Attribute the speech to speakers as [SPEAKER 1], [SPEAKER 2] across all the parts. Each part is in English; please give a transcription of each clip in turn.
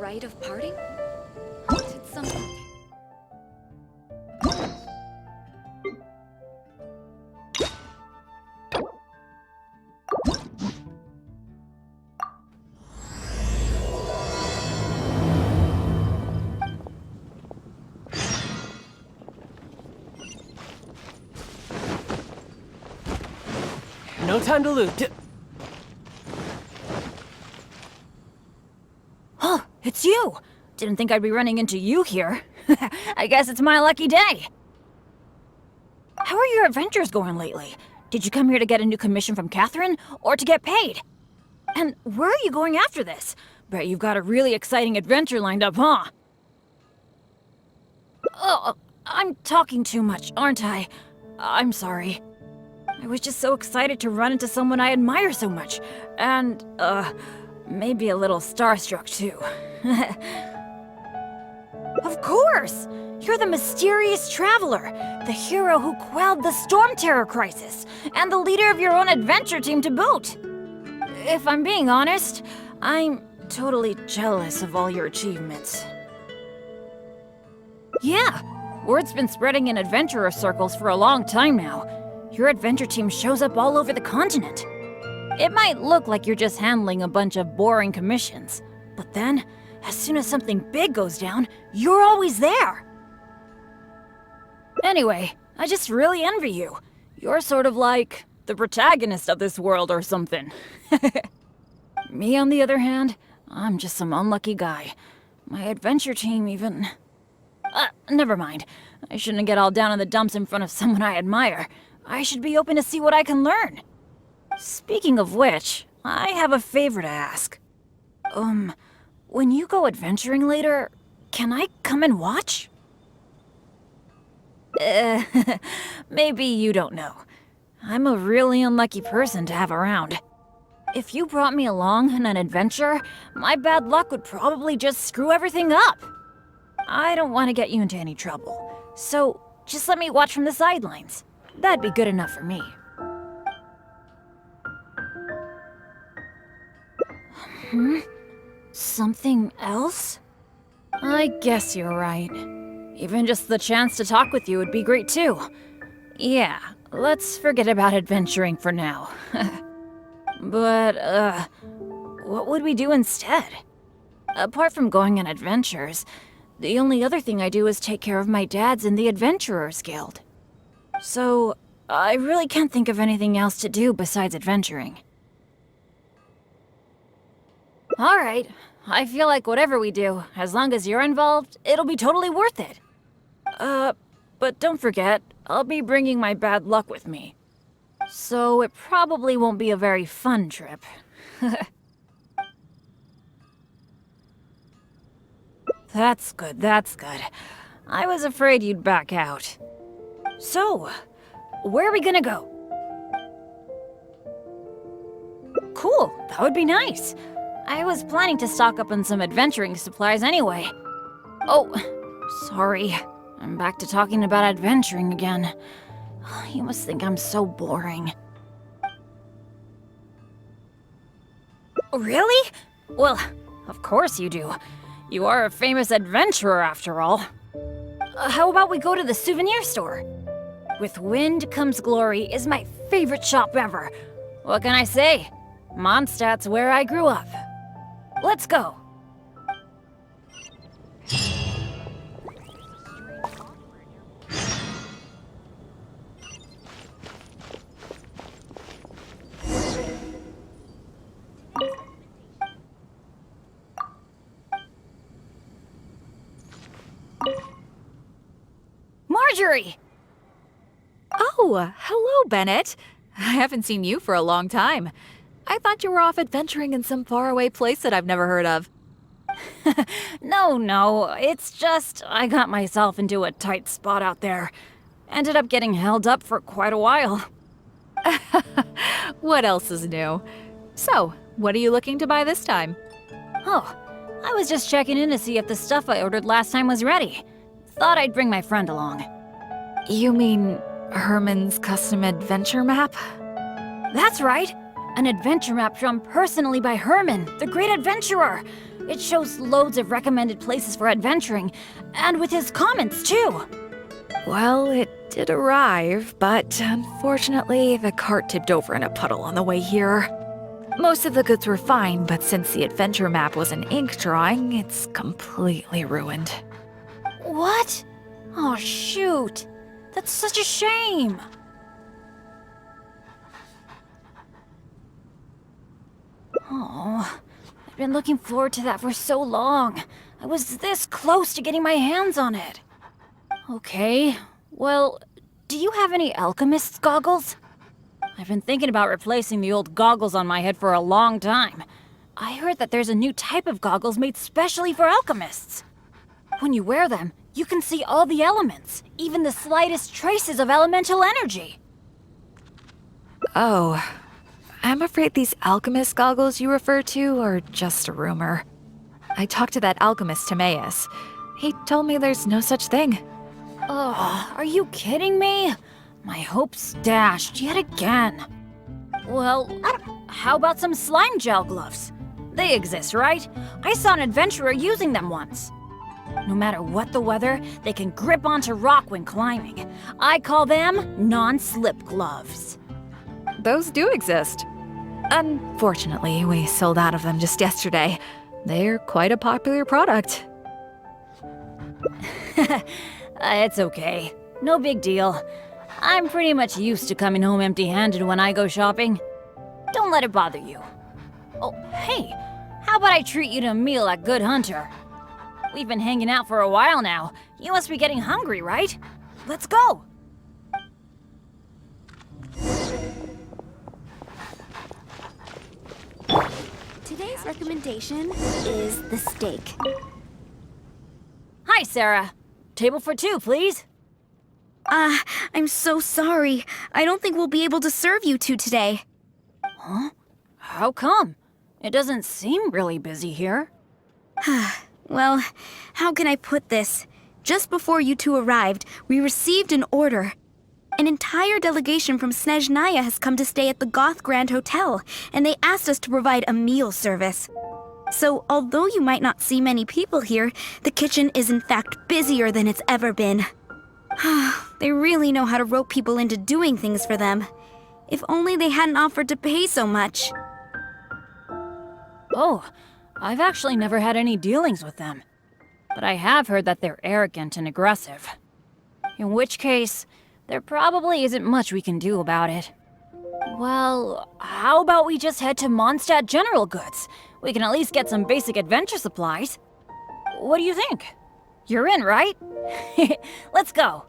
[SPEAKER 1] rite of parting? Is it something?
[SPEAKER 2] No time to lose.
[SPEAKER 3] Oh, it's you! Didn't think I'd be running into you here. I guess it's my lucky day. How are your adventures going lately? Did you come here to get a new commission from Catherine, or to get paid? And where are you going after this? Bet you've got a really exciting adventure lined up, huh? Oh, I'm talking too much, aren't I? I'm sorry. I was just so excited to run into someone I admire so much. And, maybe a little starstruck too. Of course! You're the mysterious traveler, the hero who quelled the Storm Terror crisis, and the leader of your own adventure team to boot. If I'm being honest, I'm totally jealous of all your achievements. Yeah, word's been spreading in adventurer circles for a long time now. Your adventure team shows up all over the continent. It might look like you're just handling a bunch of boring commissions, but then, as soon as something big goes down, you're always there. Anyway, I just really envy you. You're sort of like the protagonist of this world or something. Me, on the other hand, I'm just some unlucky guy. My adventure team even... never mind. I shouldn't get all down in the dumps in front of someone I admire. I should be open to see what I can learn. Speaking of which, I have a favor to ask. When you go adventuring later, can I come and watch? Maybe you don't know. I'm a really unlucky person to have around. If you brought me along on an adventure, my bad luck would probably just screw everything up. I don't want to get you into any trouble, so just let me watch from the sidelines. That'd be good enough for me. Something else? I guess you're right. Even just the chance to talk with you would be great too. Yeah, let's forget about adventuring for now. But, what would we do instead? Apart from going on adventures, the only other thing I do is take care of my dad's in the Adventurers Guild. So, I really can't think of anything else to do besides adventuring. Alright, I feel like whatever we do, as long as you're involved, it'll be totally worth it. But don't forget, I'll be bringing my bad luck with me. So it probably won't be a very fun trip. That's good, that's good. I was afraid you'd back out. So, where are we gonna go? Cool, that would be nice. I was planning to stock up on some adventuring supplies anyway. Oh, sorry. I'm back to talking about adventuring again. You must think I'm so boring. Really? Well, of course you do. You are a famous adventurer after all. How about we go to the souvenir store? With Wind Comes Glory is my favorite shop ever. What can I say? Mondstadt's where I grew up. Let's go. Marjorie!
[SPEAKER 4] Oh, hello, Bennett. I haven't seen you for a long time. I thought you were off adventuring in some faraway place that I've never heard of.
[SPEAKER 3] No, it's just I got myself into a tight spot out there. Ended up getting held up for quite a while.
[SPEAKER 4] What else is new? So, what are you looking to buy this time?
[SPEAKER 3] Oh, I was just checking in to see if the stuff I ordered last time was ready. Thought I'd bring my friend along.
[SPEAKER 4] You mean Herman's custom adventure map?
[SPEAKER 3] That's right! An adventure map drawn personally by Herman, the great adventurer! It shows loads of recommended places for adventuring, and with his comments too.
[SPEAKER 4] Well, it did arrive, but unfortunately, the cart tipped over in a puddle on the way here. Most of the goods were fine, but since the adventure map was an ink drawing, it's completely ruined.
[SPEAKER 3] What? Oh, shoot. That's such a shame. Oh, I've been looking forward to that for so long. I was this close to getting my hands on it. Okay, well, do you have any alchemist's goggles? I've been thinking about replacing the old goggles on my head for a long time. I heard that there's a new type of goggles made specially for alchemists. When you wear them, you can see all the elements, even the slightest traces of elemental energy.
[SPEAKER 4] Oh, I'm afraid these alchemist goggles you refer to are just a rumor. I talked to that alchemist Timaeus. He told me there's no such thing.
[SPEAKER 3] Oh, are you kidding me? My hopes dashed yet again. Well, how about some slime gel gloves? They exist, right? I saw an adventurer using them once. No matter what the weather, they can grip onto rock when climbing. I call them non-slip gloves.
[SPEAKER 4] Those do exist. Unfortunately, we sold out of them just yesterday. They're quite a popular product.
[SPEAKER 3] It's okay. No big deal. I'm pretty much used to coming home empty-handed when I go shopping. Don't let it bother you. Oh, hey, how about I treat you to a meal at Good Hunter? We've been hanging out for a while now. You must be getting hungry, right? Let's go!
[SPEAKER 1] Today's recommendation is the steak.
[SPEAKER 3] Hi, Sarah. Table for two, please.
[SPEAKER 1] I'm so sorry. I don't think we'll be able to serve you two today.
[SPEAKER 3] Huh? How come? It doesn't seem really busy here.
[SPEAKER 1] Well, how can I put this? Just before you two arrived, we received an order. An entire delegation from Snezhnaya has come to stay at the Goth Grand Hotel, and they asked us to provide a meal service. So, although you might not see many people here, the kitchen is in fact busier than it's ever been. They really know how to rope people into doing things for them. If only they hadn't offered to pay so much.
[SPEAKER 3] Oh, I've actually never had any dealings with them. But I have heard that they're arrogant and aggressive. In which case, there probably isn't much we can do about it. Well, how about we just head to Mondstadt General Goods? We can at least get some basic adventure supplies. What do you think? You're in, right? Let's go.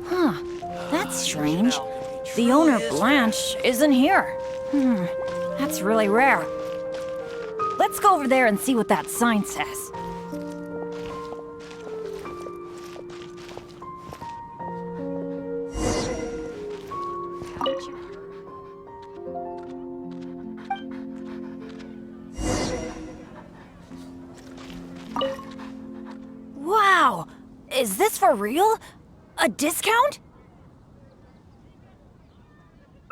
[SPEAKER 3] Huh, that's strange. The owner, Blanche, isn't here. That's really rare. Let's go over there and see what that sign says. Wow! Is this for real? A discount?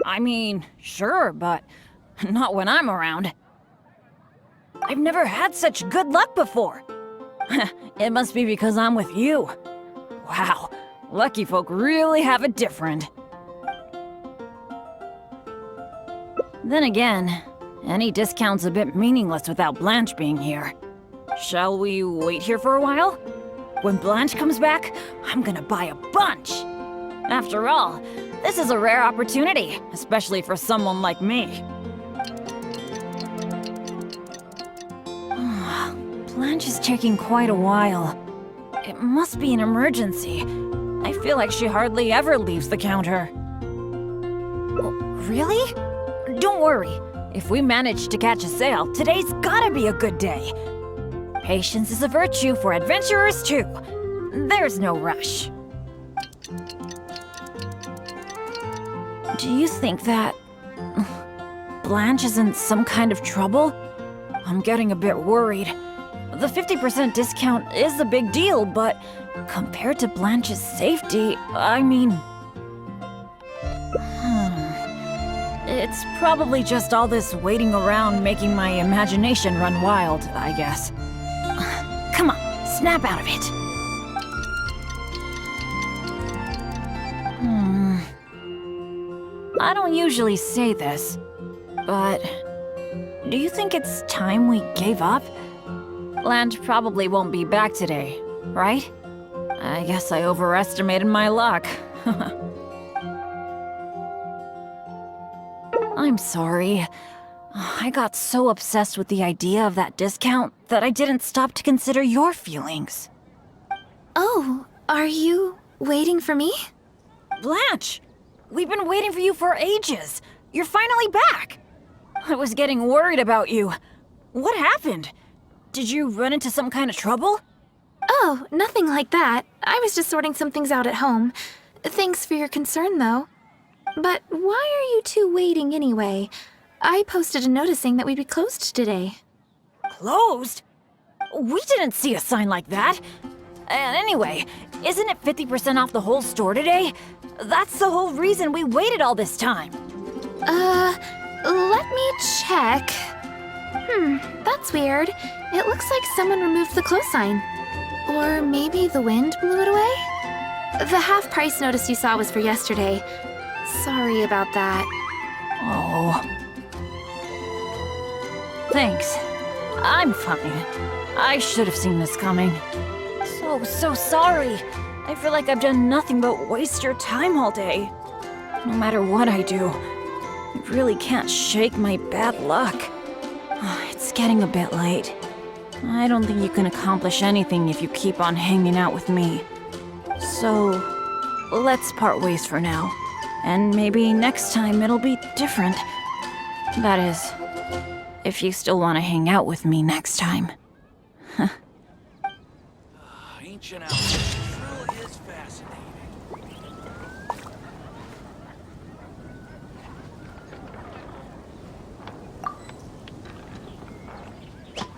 [SPEAKER 3] I mean, sure, but not when I'm around. I've never had such good luck before. It must be because I'm with you. Wow, lucky folk really have it different. Then again, any discount's a bit meaningless without Blanche being here. Shall we wait here for a while? When Blanche comes back, I'm gonna buy a bunch. After all, this is a rare opportunity, especially for someone like me. Blanche is taking quite a while. It must be an emergency. I feel like she hardly ever leaves the counter. Oh, really? Don't worry. If we manage to catch a sale, today's gotta be a good day. Patience is a virtue for adventurers too. There's no rush. Do you think that Blanche is in some kind of trouble? I'm getting a bit worried. The 50% discount is a big deal, but compared to Blanche's safety, I mean... It's probably just all this waiting around making my imagination run wild, I guess. Come on, snap out of it. I don't usually say this, but do you think it's time we gave up? Land probably won't be back today, right? I guess I overestimated my luck. I'm sorry. I got so obsessed with the idea of that discount that I didn't stop to consider your feelings.
[SPEAKER 1] Oh, are you waiting for me?
[SPEAKER 3] Blanche! We've been waiting for you for ages. You're finally back. I was getting worried about you. What happened? Did you run into some kind of trouble?
[SPEAKER 1] Oh, nothing like that. I was just sorting some things out at home. Thanks for your concern, though. But why are you two waiting anyway? I posted a notice saying that we'd be closed today.
[SPEAKER 3] Closed? We didn't see a sign like that. And anyway, isn't it 50% off the whole store today? That's the whole reason we waited all this time.
[SPEAKER 1] Let me check. That's weird. It looks like someone removed the close sign. Or maybe the wind blew it away? The half-price notice you saw was for yesterday. Sorry about that.
[SPEAKER 3] Oh. Thanks. I'm fine. I should have seen this coming. So sorry. I feel like I've done nothing but waste your time all day. No matter what I do, I really can't shake my bad luck. It's getting a bit late. I don't think you can accomplish anything if you keep on hanging out with me. So, let's part ways for now. And maybe next time it'll be different. That is, if you still want to hang out with me next time.
[SPEAKER 5] Ancient Alchemy truly is fascinating.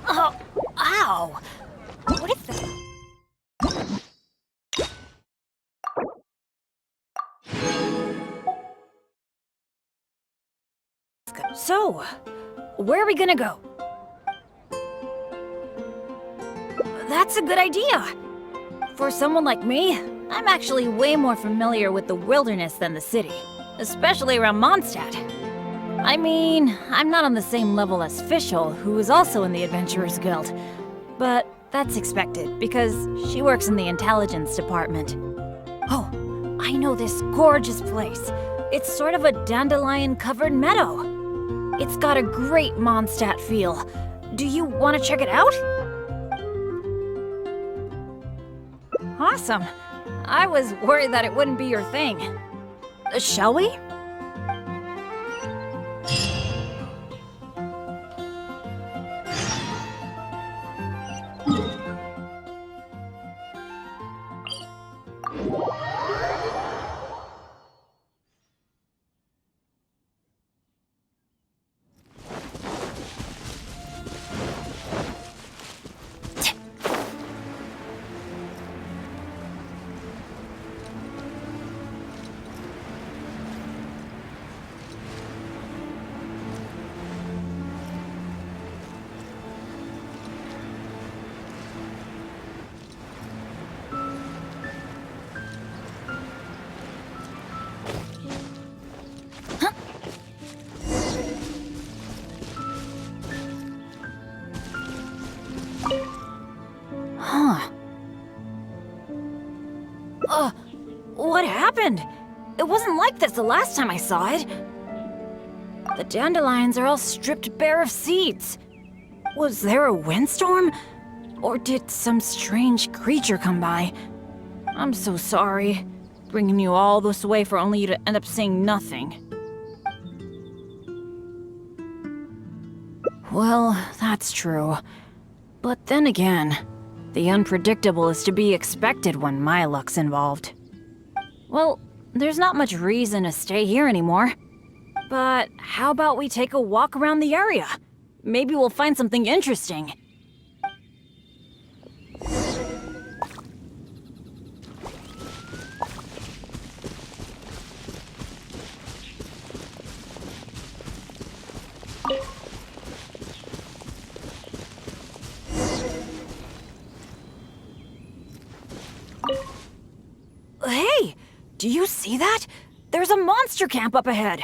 [SPEAKER 3] Oh, ow! What is that? So, where are we gonna go? That's a good idea! For someone like me, I'm actually way more familiar with the wilderness than the city, especially around Mondstadt. I mean, I'm not on the same level as Fischl, who is also in the Adventurers Guild, but that's expected because she works in the intelligence department. Oh, I know this gorgeous place. It's sort of a dandelion-covered meadow. It's got a great Mondstadt feel. Do you want to check it out? Awesome. I was worried that it wouldn't be your thing. Shall we? What happened? It wasn't like this the last time I saw it. The dandelions are all stripped bare of seeds. Was there a windstorm? Or did some strange creature come by? I'm so sorry, bringing you all this way for only you to end up seeing nothing. Well, that's true. But then again, the unpredictable is to be expected when my luck's involved. Well, there's not much reason to stay here anymore. But how about we take a walk around the area? Maybe we'll find something interesting. Do you see that? There's a monster camp up ahead.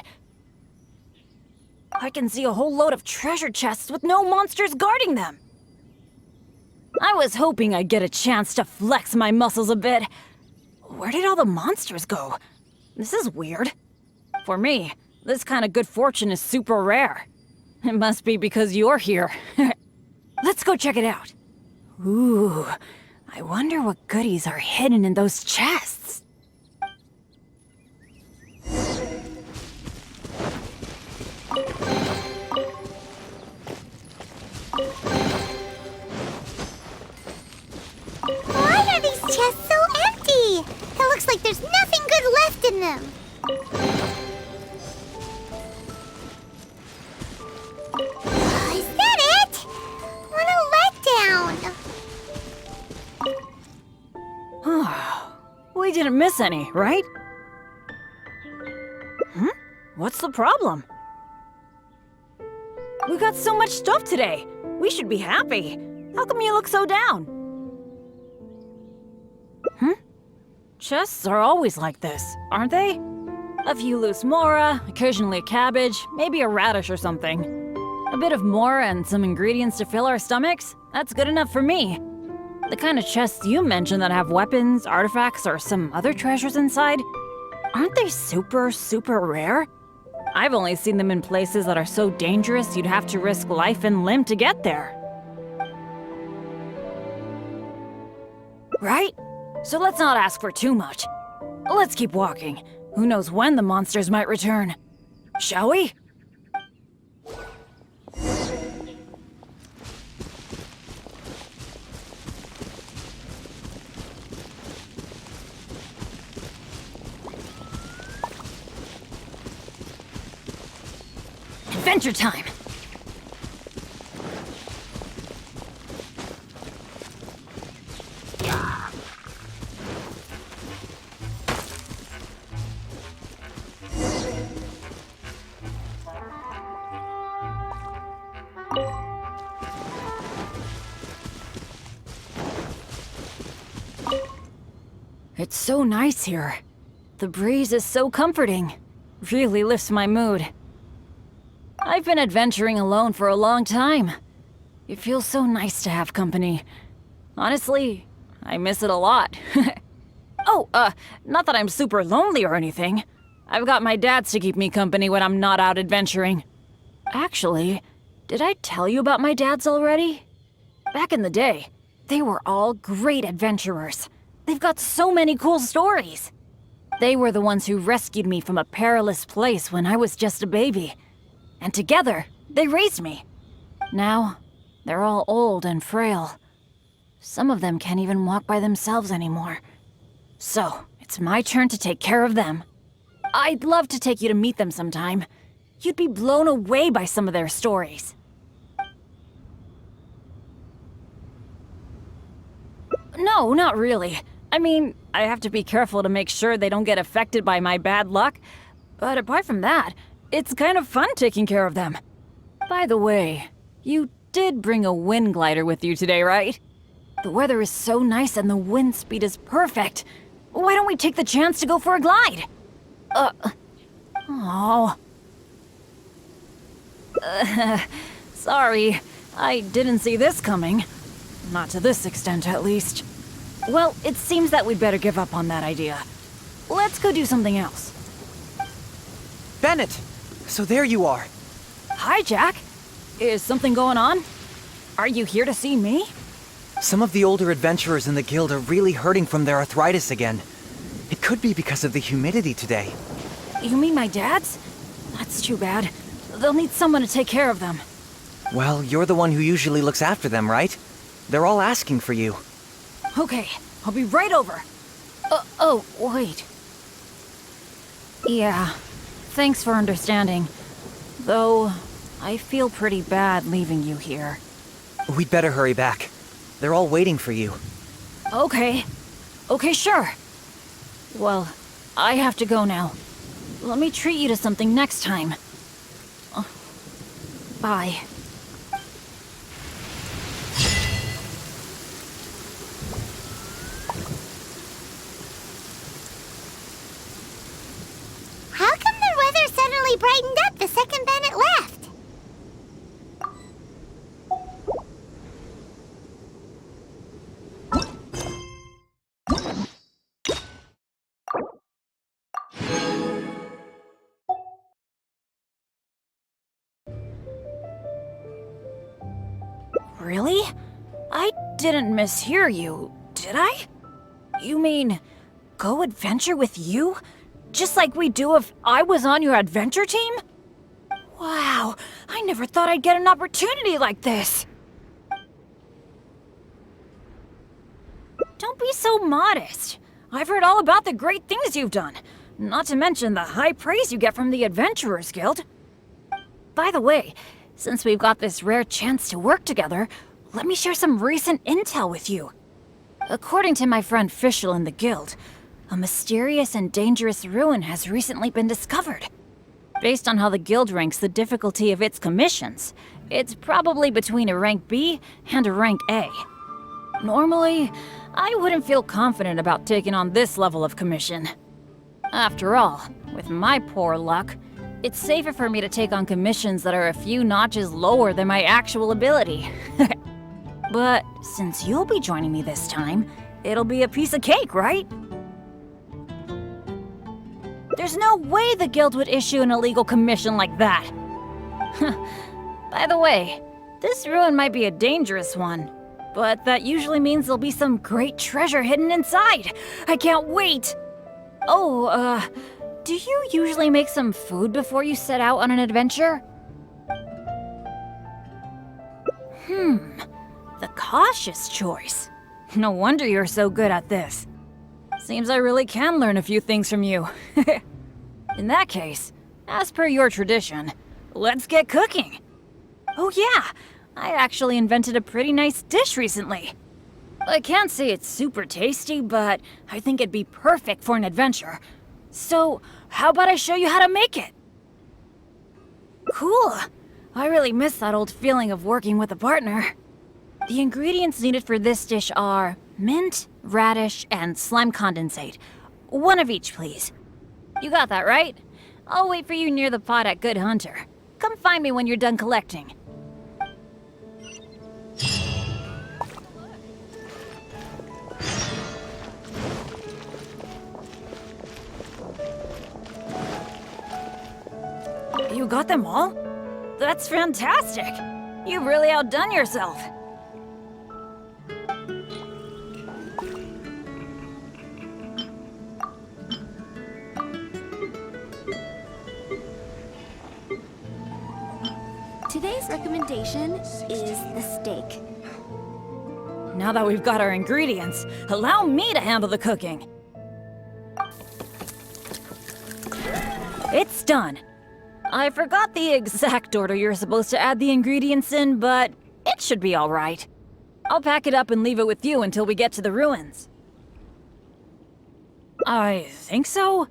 [SPEAKER 3] I can see a whole load of treasure chests with no monsters guarding them. I was hoping I'd get a chance to flex my muscles a bit. Where did all the monsters go? This is weird. For me, this kind of good fortune is super rare. It must be because you're here. Let's go check it out. Ooh, I wonder what goodies are hidden in those chests.
[SPEAKER 6] Why are these chests so empty? It looks like there's nothing good left in them. Is that it? What a letdown.
[SPEAKER 3] We didn't miss any, right? What's the problem? We got so much stuff today. We should be happy. How come you look so down? Chests are always like this, aren't they? A few loose mora, occasionally a cabbage, maybe a radish or something. A bit of mora and some ingredients to fill our stomachs? That's good enough for me. The kind of chests you mentioned that have weapons, artifacts, or some other treasures inside, aren't they super, super rare? I've only seen them in places that are so dangerous you'd have to risk life and limb to get there. Right? So let's not ask for too much. Let's keep walking. Who knows when the monsters might return? Shall we? Adventure time! It's so nice here. The breeze is so comforting. Really lifts my mood. I've been adventuring alone for a long time. It feels so nice to have company. Honestly, I miss it a lot. Not that I'm super lonely or anything. I've got my dads to keep me company when I'm not out adventuring. Actually, did I tell you about my dads already? Back in the day, they were all great adventurers. They've got so many cool stories. They were the ones who rescued me from a perilous place when I was just a baby. And together, they raised me. Now, they're all old and frail. Some of them can't even walk by themselves anymore. So, it's my turn to take care of them. I'd love to take you to meet them sometime. You'd be blown away by some of their stories. No, not really. I mean, I have to be careful to make sure they don't get affected by my bad luck. But apart from that, it's kind of fun taking care of them. By the way, you did bring a wind glider with you today, right? The weather is so nice and the wind speed is perfect. Why don't we take the chance to go for a glide? Sorry, I didn't see this coming. Not to this extent, at least. Well, it seems that we'd better give up on that idea. Let's go do something else.
[SPEAKER 2] Bennett! So there you are.
[SPEAKER 3] Hi, Jack. Is something going on? Are you here to see me?
[SPEAKER 2] Some of the older adventurers in the guild are really hurting from their arthritis again. It could be because of the humidity today.
[SPEAKER 3] You mean my dad's? That's too bad. They'll need someone to take care of them.
[SPEAKER 2] Well, you're the one who usually looks after them, right? They're all asking for you.
[SPEAKER 3] Okay, I'll be right over. Wait. Yeah, thanks for understanding. Though, I feel pretty bad leaving you here.
[SPEAKER 2] We'd better hurry back. They're all waiting for you.
[SPEAKER 3] Okay, sure. Well, I have to go now. Let me treat you to something next time. Bye.
[SPEAKER 6] brightened up the second Bennett left.
[SPEAKER 3] Really? I didn't mishear you, did I? You mean, go adventure with you? Just like we do if I was on your adventure team? Wow, I never thought I'd get an opportunity like this. Don't be so modest. I've heard all about the great things you've done, not to mention the high praise you get from the Adventurers Guild. By the way, since we've got this rare chance to work together, let me share some recent intel with you. According to my friend Fischl in the guild, a mysterious and dangerous ruin has recently been discovered. Based on how the guild ranks the difficulty of its commissions, it's probably between a rank B and a rank A. Normally, I wouldn't feel confident about taking on this level of commission. After all, with my poor luck, it's safer for me to take on commissions that are a few notches lower than my actual ability. But since you'll be joining me this time, it'll be a piece of cake, right? There's no way the guild would issue an illegal commission like that. By the way, this ruin might be a dangerous one, but that usually means there'll be some great treasure hidden inside. I can't wait! Oh, do you usually make some food before you set out on an adventure? The cautious choice. No wonder you're so good at this. Seems I really can learn a few things from you. In that case, as per your tradition, let's get cooking. Oh yeah, I actually invented a pretty nice dish recently. I can't say it's super tasty, but I think it'd be perfect for an adventure. So, how about I show you how to make it? Cool. I really miss that old feeling of working with a partner. The ingredients needed for this dish are mint, radish, and slime condensate. One of each, please. You got that, right? I'll wait for you near the pot at Good Hunter. Come find me when you're done collecting. You got them all? That's fantastic! You've really outdone yourself.
[SPEAKER 1] Today's recommendation is the steak.
[SPEAKER 3] Now that we've got our ingredients, allow me to handle the cooking. It's done. I forgot the exact order you're supposed to add the ingredients in, but it should be all right. I'll pack it up and leave it with you until we get to the ruins. I think so.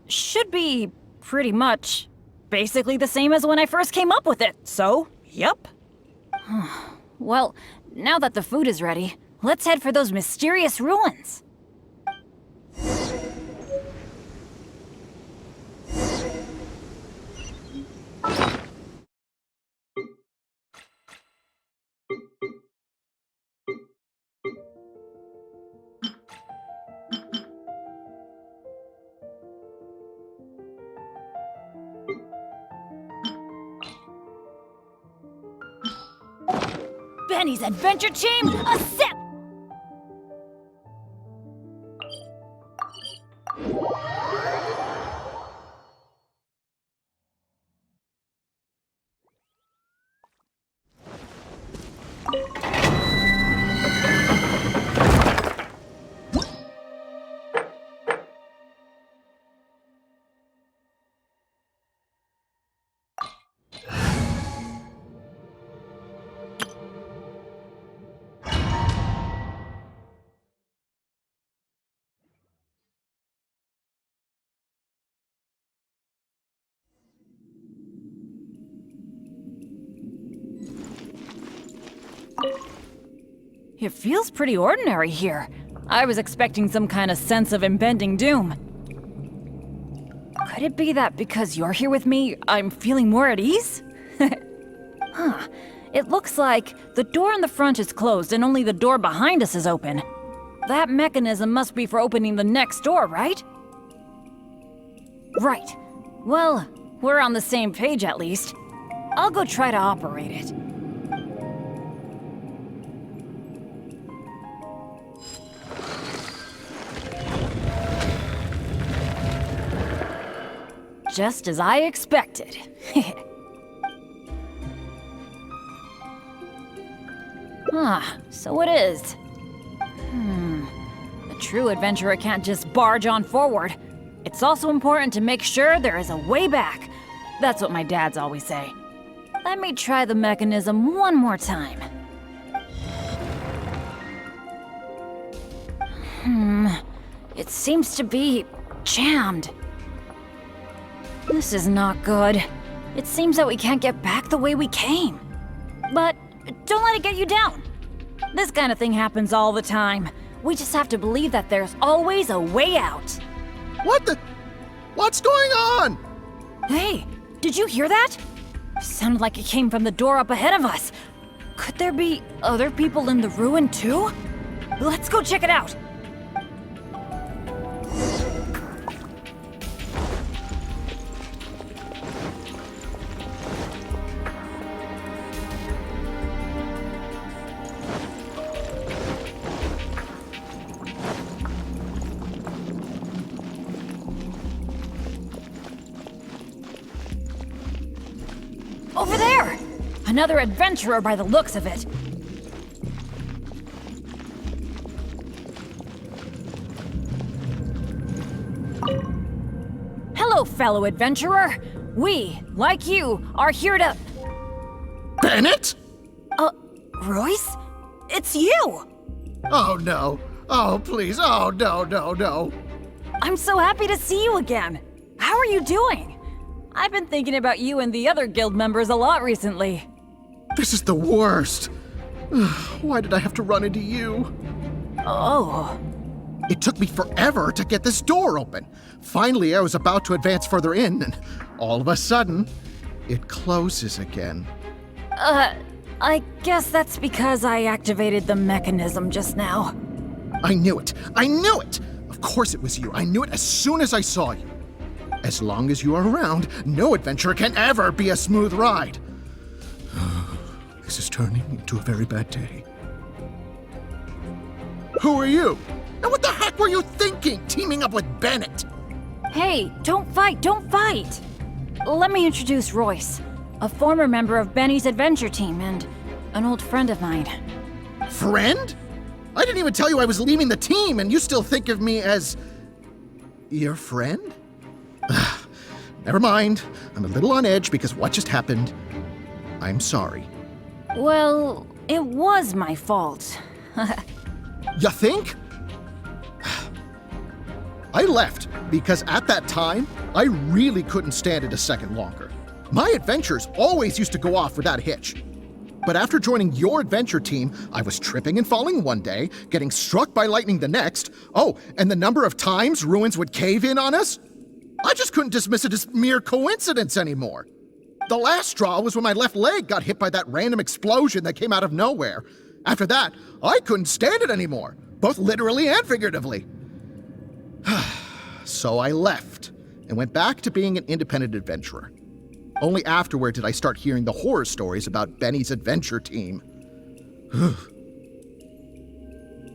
[SPEAKER 3] Should be pretty much basically the same as when I first came up with it, so, yep. Well, now that the food is ready, let's head for those mysterious ruins. Benny's adventure team, a sip! It feels pretty ordinary here. I was expecting some kind of sense of impending doom. Could it be that because you're here with me, I'm feeling more at ease? Huh. It looks like the door in the front is closed and only the door behind us is open. That mechanism must be for opening the next door, right? Right. Well, we're on the same page at least. I'll go try to operate it. Just as I expected. So it is. A true adventurer can't just barge on forward. It's also important to make sure there is a way back. That's what my dads always say. Let me try the mechanism one more time. It seems to be jammed. This is not good. It seems that we can't get back the way we came. But don't let it get you down. This kind of thing happens all the time. We just have to believe that there's always a way out.
[SPEAKER 7] What's going on?
[SPEAKER 3] Hey, did you hear that? Sounded like it came from the door up ahead of us. Could there be other people in the ruin too? Let's go check it out. Over there! Another adventurer by the looks of it. Hello, fellow adventurer. We, like you, are here to...
[SPEAKER 7] Bennett?
[SPEAKER 3] Royce? It's you!
[SPEAKER 7] Oh no. Oh please. Oh no.
[SPEAKER 3] I'm so happy to see you again. How are you doing? I've been thinking about you and the other guild members a lot recently.
[SPEAKER 7] This is the worst. Why did I have to run into you?
[SPEAKER 3] Oh.
[SPEAKER 7] It took me forever to get this door open. Finally, I was about to advance further in, and all of a sudden, it closes again.
[SPEAKER 3] I guess that's because I activated the mechanism just now.
[SPEAKER 7] I knew it. Of course it was you. I knew it as soon as I saw you. As long as you are around, no adventure can ever be a smooth ride. This is turning into a very bad day. Who are you? And what the heck were you thinking, teaming up with Bennett?
[SPEAKER 3] Hey, don't fight! Let me introduce Royce, a former member of Benny's adventure team and an old friend of mine.
[SPEAKER 7] Friend? I didn't even tell you I was leaving the team, and you still think of me as... your friend? Never mind. I'm a little on edge because what just happened. I'm sorry.
[SPEAKER 3] Well, it was my fault.
[SPEAKER 7] You think? I left because at that time, I really couldn't stand it a second longer. My adventures always used to go off without a hitch. But after joining your adventure team, I was tripping and falling one day, getting struck by lightning the next. Oh, and the number of times ruins would cave in on us? I just couldn't dismiss it as mere coincidence anymore. The last straw was when my left leg got hit by that random explosion that came out of nowhere. After that, I couldn't stand it anymore, both literally and figuratively. So I left and went back to being an independent adventurer. Only afterward did I start hearing the horror stories about Benny's adventure team.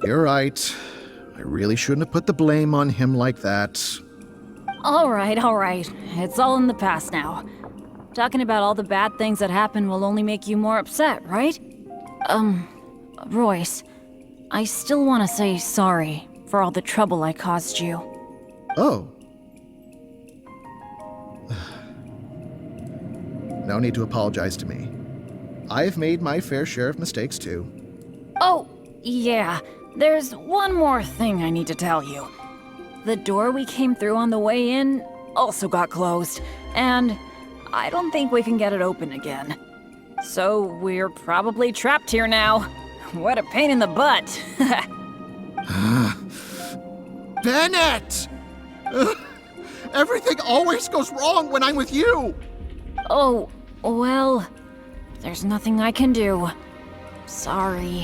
[SPEAKER 7] You're right. I really shouldn't have put the blame on him like that.
[SPEAKER 3] All right. It's all in the past now. Talking about all the bad things that happened will only make you more upset, right? Royce, I still want to say sorry for all the trouble I caused you.
[SPEAKER 7] Oh. No need to apologize to me. I've made my fair share of mistakes too.
[SPEAKER 3] Oh, yeah. There's one more thing I need to tell you. The door we came through on the way in also got closed, and I don't think we can get it open again. So we're probably trapped here now. What a pain in the butt.
[SPEAKER 7] Bennett! Everything always goes wrong when I'm with you.
[SPEAKER 3] Oh, well, there's nothing I can do. Sorry.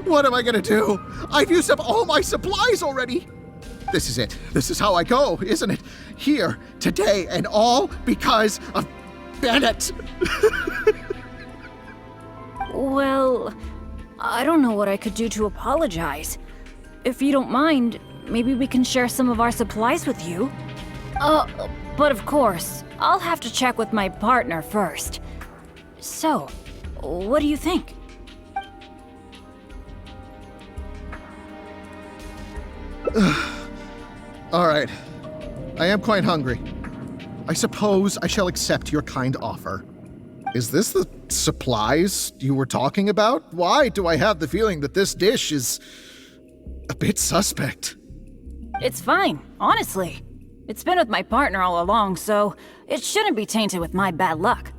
[SPEAKER 7] What am I gonna do? I've used up all my supplies already. This is it. This is how I go, isn't it? Here, today, and all because of Bennett.
[SPEAKER 3] Well, I don't know what I could do to apologize. If you don't mind, maybe we can share some of our supplies with you. But of course, I'll have to check with my partner first. So, what do you think?
[SPEAKER 7] All right. I am quite hungry. I suppose I shall accept your kind offer. Is this the supplies you were talking about? Why do I have the feeling that this dish is a bit suspect?
[SPEAKER 3] It's fine, honestly. It's been with my partner all along, so it shouldn't be tainted with my bad luck.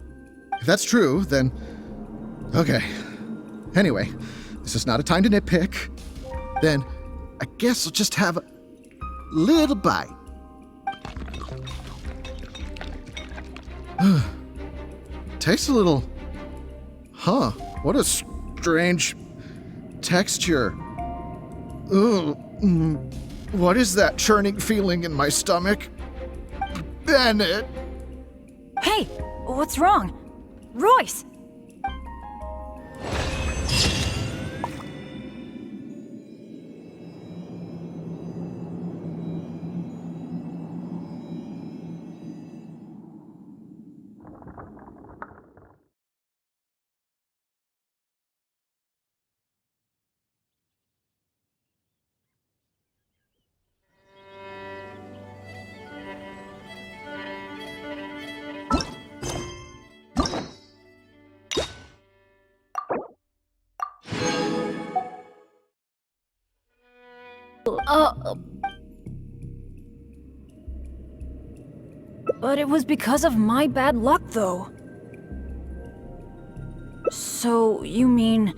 [SPEAKER 7] If that's true, then... Okay. Anyway, this is not a time to nitpick. Then, I guess I'll just have a little bite. Tastes a little... Huh, what a strange texture. Ugh. What is that churning feeling in my stomach? Bennett!
[SPEAKER 3] Hey, what's wrong? Royce! But it was because of my bad luck, though. So, you mean,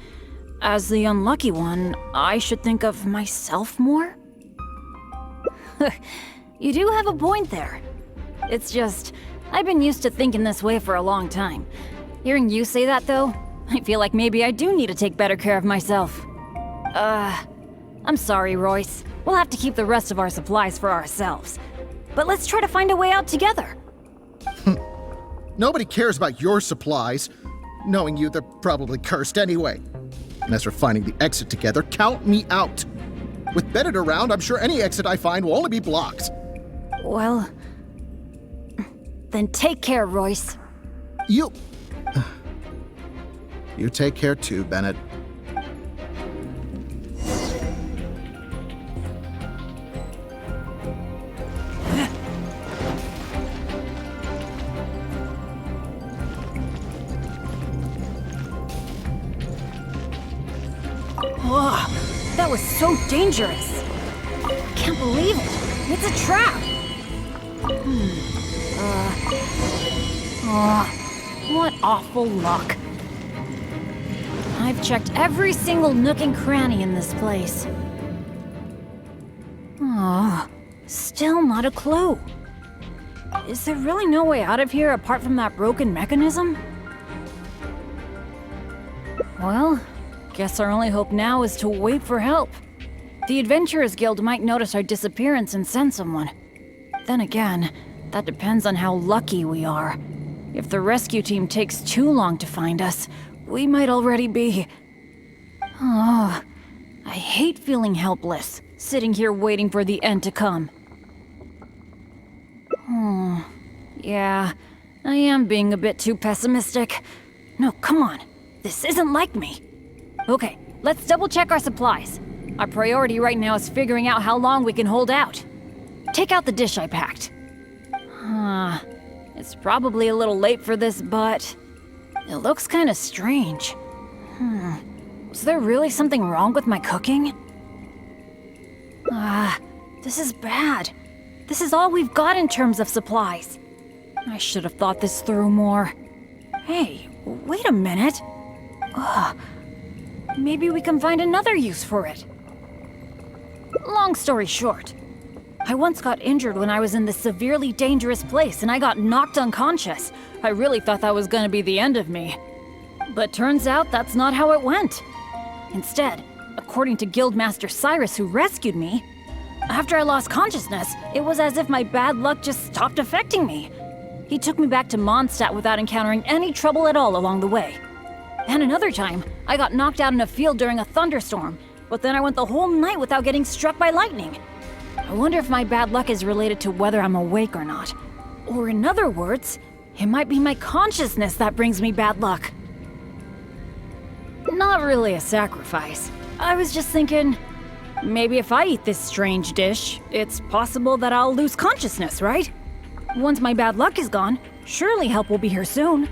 [SPEAKER 3] as the unlucky one, I should think of myself more? You do have a point there. It's just, I've been used to thinking this way for a long time. Hearing you say that, though, I feel like maybe I do need to take better care of myself. I'm sorry, Royce. We'll have to keep the rest of our supplies for ourselves. But let's try to find a way out together.
[SPEAKER 7] Nobody cares about your supplies. Knowing you, they're probably cursed anyway. And as for finding the exit together, count me out. With Bennett around, I'm sure any exit I find will only be blocked.
[SPEAKER 3] Well, then take care, Royce.
[SPEAKER 7] You take care too, Bennett.
[SPEAKER 3] Oh, that was so dangerous. Can't believe it. It's a trap. What awful luck. I've checked every single nook and cranny in this place. Oh, still not a clue. Is there really no way out of here apart from that broken mechanism? Well, guess our only hope now is to wait for help. The Adventurers Guild might notice our disappearance and send someone. Then again, that depends on how lucky we are. If the rescue team takes too long to find us, we might already be... Oh, I hate feeling helpless, sitting here waiting for the end to come. Yeah, I am being a bit too pessimistic. No, come on. This isn't like me. Okay, let's double check our supplies. Our priority right now is figuring out how long we can hold out. Take out the dish I packed. It's probably a little late for this, but it looks kind of strange. Was there really something wrong with my cooking? This is bad. This is all we've got in terms of supplies. I should have thought this through more. Hey, wait a minute. Maybe we can find another use for it. Long story short, I once got injured when I was in this severely dangerous place and I got knocked unconscious. I really thought that was gonna be the end of me. But turns out that's not how it went. Instead, according to Guildmaster Cyrus who rescued me, after I lost consciousness, it was as if my bad luck just stopped affecting me. He took me back to Mondstadt without encountering any trouble at all along the way. And another time, I got knocked out in a field during a thunderstorm, but then I went the whole night without getting struck by lightning. I wonder if my bad luck is related to whether I'm awake or not. Or in other words, it might be my consciousness that brings me bad luck. Not really a sacrifice. I was just thinking, maybe if I eat this strange dish, it's possible that I'll lose consciousness, right? Once my bad luck is gone, surely help will be here soon.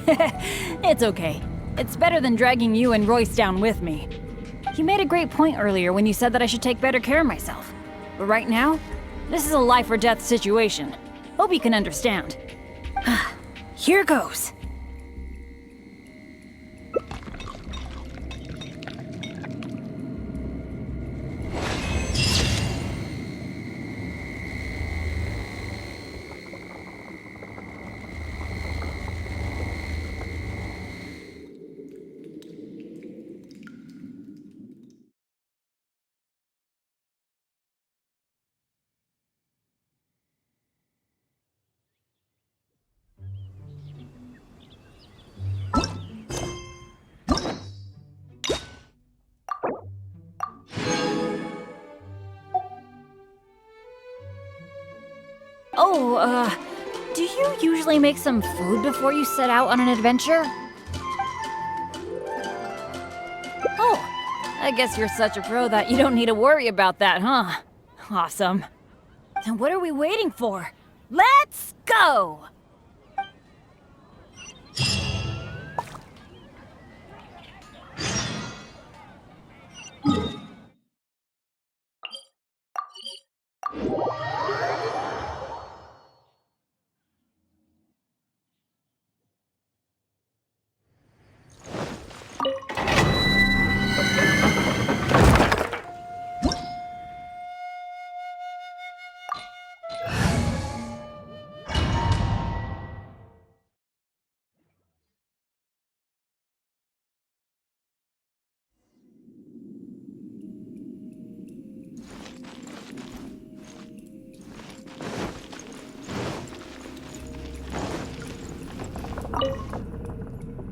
[SPEAKER 3] It's okay. It's better than dragging you and Royce down with me. You made a great point earlier when you said that I should take better care of myself. But right now, this is a life or death situation. Hope you can understand. Here goes. Do you usually make some food before you set out on an adventure? Oh, I guess you're such a pro that you don't need to worry about that, huh? Awesome. Then what are we waiting for? Let's go!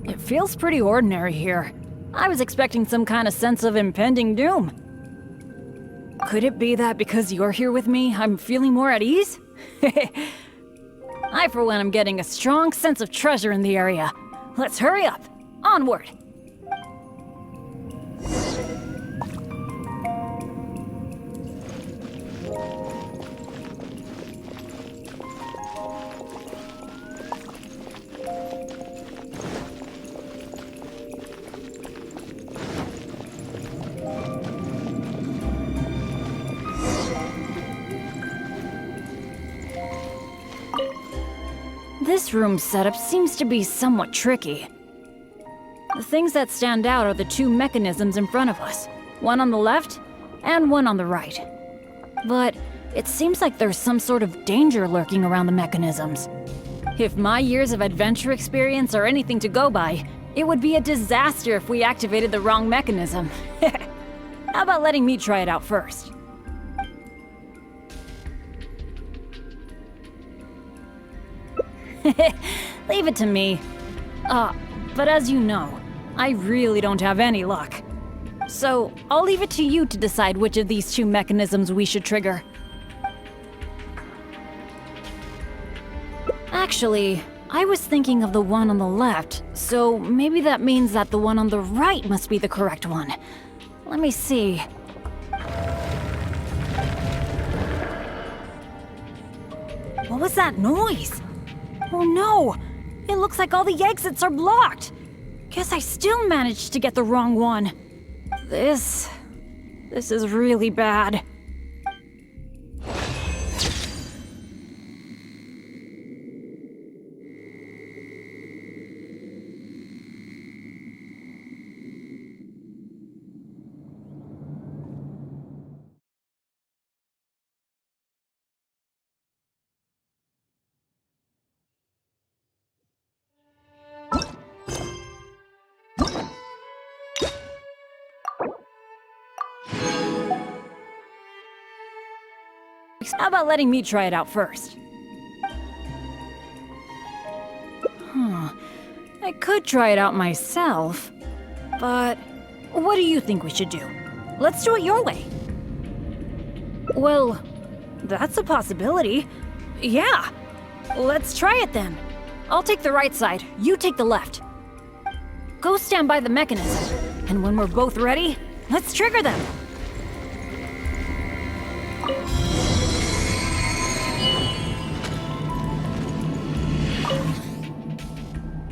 [SPEAKER 3] It feels pretty ordinary here. I was expecting some kind of sense of impending doom. Could it be that because you're here with me, I'm feeling more at ease? I, for one, am getting a strong sense of treasure in the area. Let's hurry up. Onward. This room's setup seems to be somewhat tricky. The things that stand out are the two mechanisms in front of us, one on the left and one on the right. But it seems like there's some sort of danger lurking around the mechanisms. If my years of adventure experience are anything to go by, it would be a disaster if we activated the wrong mechanism. How about letting me try it out first? Leave it to me. But as you know, I really don't have any luck. So, I'll leave it to you to decide which of these two mechanisms we should trigger. Actually, I was thinking of the one on the left, so maybe that means that the one on the right must be the correct one. Let me see. What was that noise? Oh no! It looks like all the exits are blocked! Guess I still managed to get the wrong one. This is really bad. How about letting me try it out first? I could try it out myself, but what do you think we should do? Let's do it your way. Well, that's a possibility. Yeah, let's try it then. I'll take the right side, you take the left. Go stand by the mechanism, and when we're both ready, let's trigger them.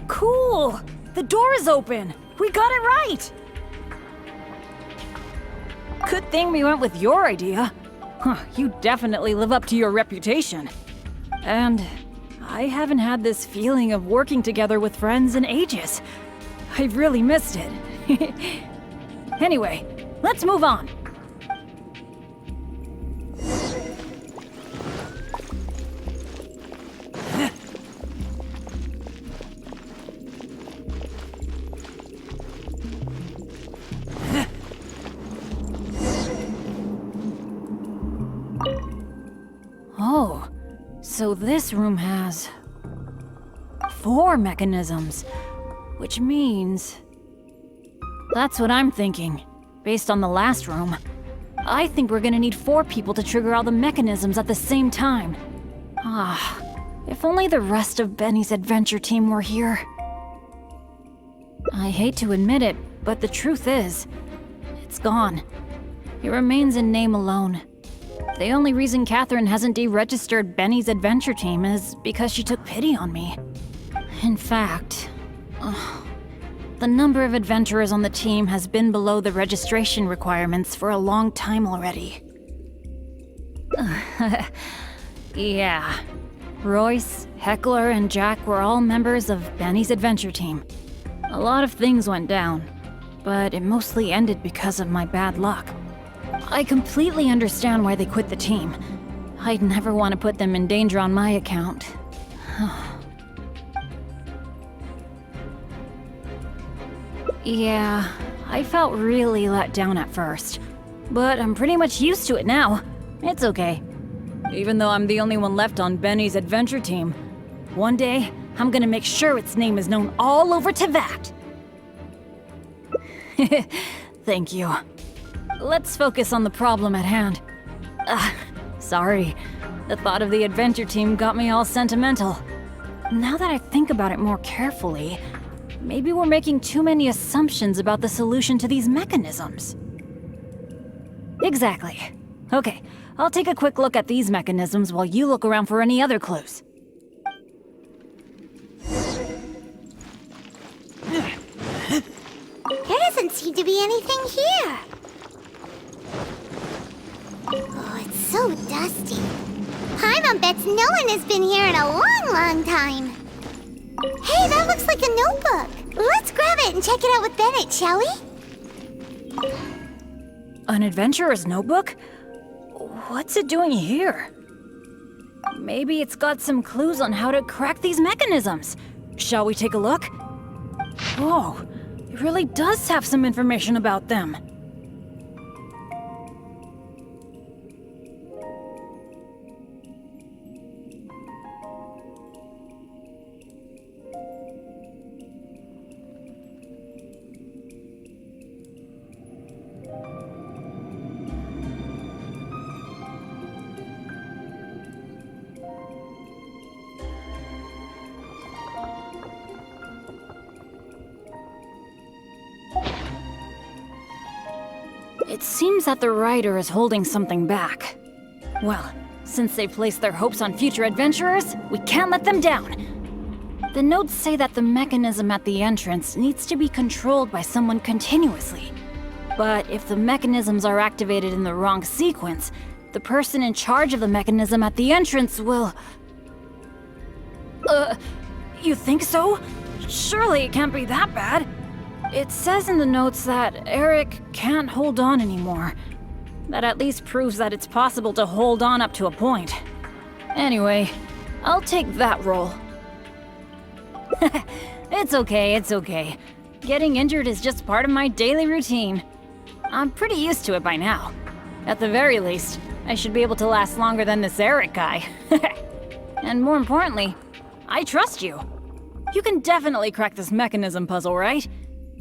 [SPEAKER 3] Cool! The door is open! We got it right! Good thing we went with your idea. You definitely live up to your reputation. And I haven't had this feeling of working together with friends in ages. I've really missed it. Anyway, let's move on. Oh, so this room has 4 mechanisms, which means... That's what I'm thinking. Based on the last room, I think we're gonna need 4 people to trigger all the mechanisms at the same time. If only the rest of Benny's adventure team were here. I hate to admit it, but the truth is, it's gone. It remains in name alone. The only reason Catherine hasn't deregistered Benny's adventure team is because she took pity on me. In fact, the number of adventurers on the team has been below the registration requirements for a long time already. Yeah. Royce, Heckler, and Jack were all members of Benny's adventure team. A lot of things went down, but it mostly ended because of my bad luck. I completely understand why they quit the team. I'd never want to put them in danger on my account. Yeah, I felt really let down at first, but I'm pretty much used to it now. It's okay. Even though I'm the only one left on Benny's adventure team, one day I'm gonna make sure its name is known all over Teyvat. Thank you. Let's focus on the problem at hand. Sorry. The thought of the adventure team got me all sentimental. Now that I think about it more carefully, maybe we're making too many assumptions about the solution to these mechanisms. Exactly. Okay, I'll take a quick look at these mechanisms while you look around for any other clues.
[SPEAKER 6] There doesn't seem to be anything here. Oh, it's so dusty. Paimon bets no one has been here in a long, long time. Hey, that looks like a notebook. Let's grab it and check it out with Bennett, shall we?
[SPEAKER 3] An adventurer's notebook? What's it doing here? Maybe it's got some clues on how to crack these mechanisms. Shall we take a look? Whoa, it really does have some information about them. It seems that the writer is holding something back. Well, since they placed their hopes on future adventurers, we can't let them down. The notes say that the mechanism at the entrance needs to be controlled by someone continuously. But if the mechanisms are activated in the wrong sequence, the person in charge of the mechanism at the entrance will... You think so? Surely it can't be that bad. It says in the notes that Eric can't hold on anymore. That at least proves that it's possible to hold on up to a point. Anyway, I'll take that role. It's okay, it's okay. Getting injured is just part of my daily routine. I'm pretty used to it by now. At the very least, I should be able to last longer than this Eric guy. And more importantly, I trust you. You can definitely crack this mechanism puzzle, right?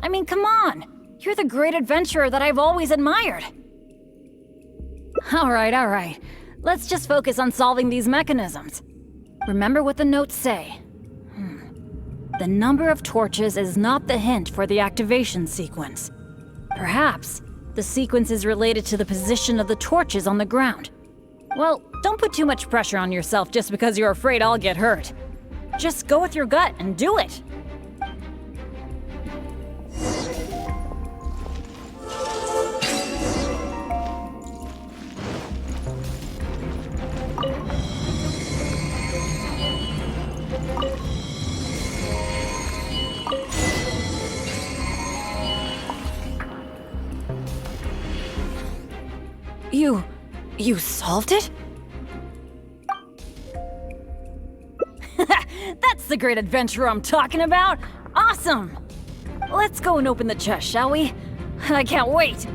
[SPEAKER 3] I mean, come on! You're the great adventurer that I've always admired! Alright. Let's just focus on solving these mechanisms. Remember what the notes say. The number of torches is not the hint for the activation sequence. Perhaps the sequence is related to the position of the torches on the ground. Well, don't put too much pressure on yourself just because you're afraid I'll get hurt. Just go with your gut and do it. You solved it? That's the great adventurer I'm talking about! Awesome! Let's go and open the chest, shall we? I can't wait!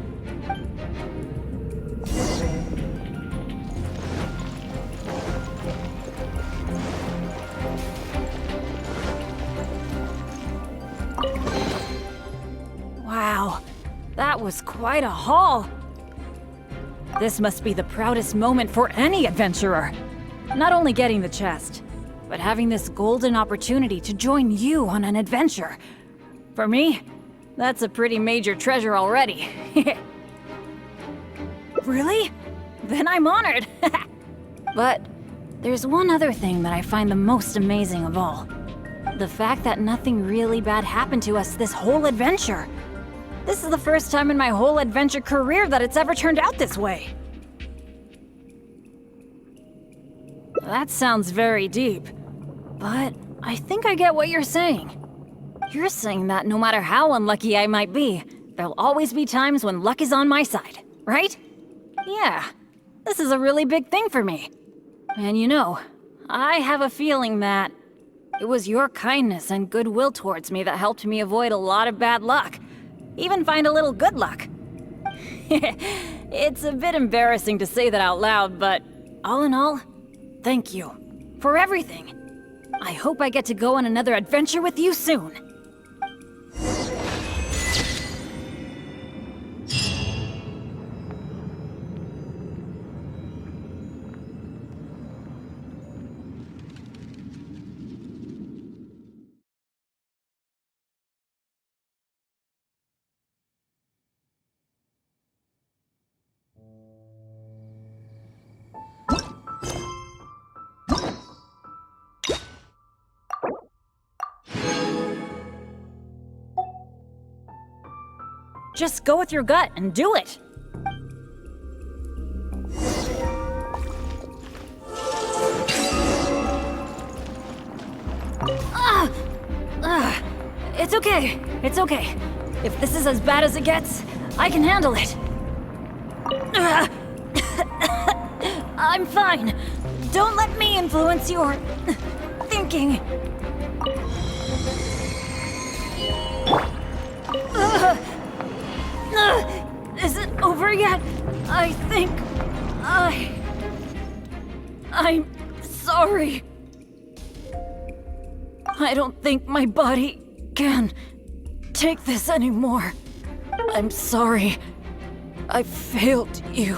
[SPEAKER 3] Wow, that was quite a haul! This must be the proudest moment for any adventurer. Not only getting the chest, but having this golden opportunity to join you on an adventure. For me, that's a pretty major treasure already. Really? Then I'm honored. But there's one other thing that I find the most amazing of all. The fact that nothing really bad happened to us this whole adventure. This is the first time in my whole adventure career that it's ever turned out this way. That sounds very deep, but I think I get what you're saying. You're saying that no matter how unlucky I might be, there'll always be times when luck is on my side, right? Yeah, this is a really big thing for me. And you know, I have a feeling that it was your kindness and goodwill towards me that helped me avoid a lot of bad luck. Even find a little good luck. It's a bit embarrassing to say that out loud, but all in all, thank you for everything. I hope I get to go on another adventure with you soon. Just go with your gut and do it. It's okay. It's okay. If this is as bad as it gets, I can handle it. I'm fine. Don't let me influence your thinking. Is it over yet? I think I'm sorry. I don't think my body can take this anymore. I'm sorry. I failed you.